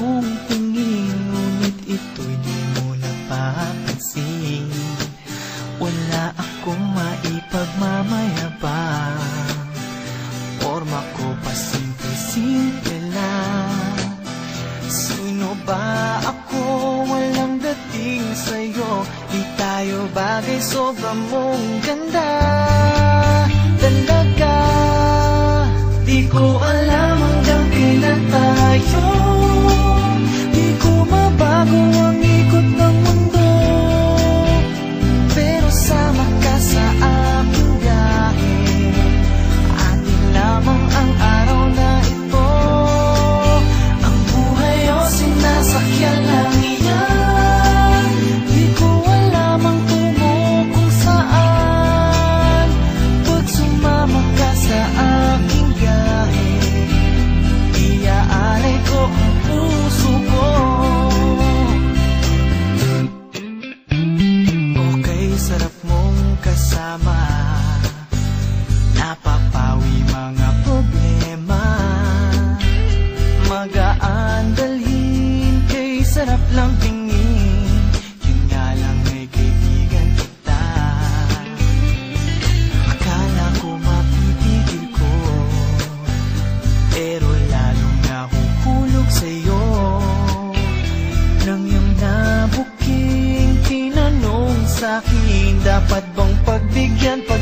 mong tingin, ngunit ito'y di mo napapansin. Wala akong maipagmamayabang, forma ko pa simple-simple lang. Sino ba ako? Walang dating sa'yo. Di tayo bagay, sobra mong ganda. Talaga, di ko alam hanggang kailan tayo. Di ko mabago ang ikot ng mundo, pero sama ka sa aking biyahe. Atin lamang ang araw na ito. Ang buhay o sinasakyan lang iyan. Di ko alam ang tungo kung saan. Pag sumama ka sa aking biyahe, iaalay ko ang puso ko. Okay, sarap mong kasama, napapawi mga problema. Magaan dalhin, kay sarap lang tingin. Yun nga lang ay kaibigan kita. Akala ko mapipigil ko, pero lalong nahuhulog sa'yo. Nang iyong nabuking tinanong sa'kin, dapat bang pagbigyan pa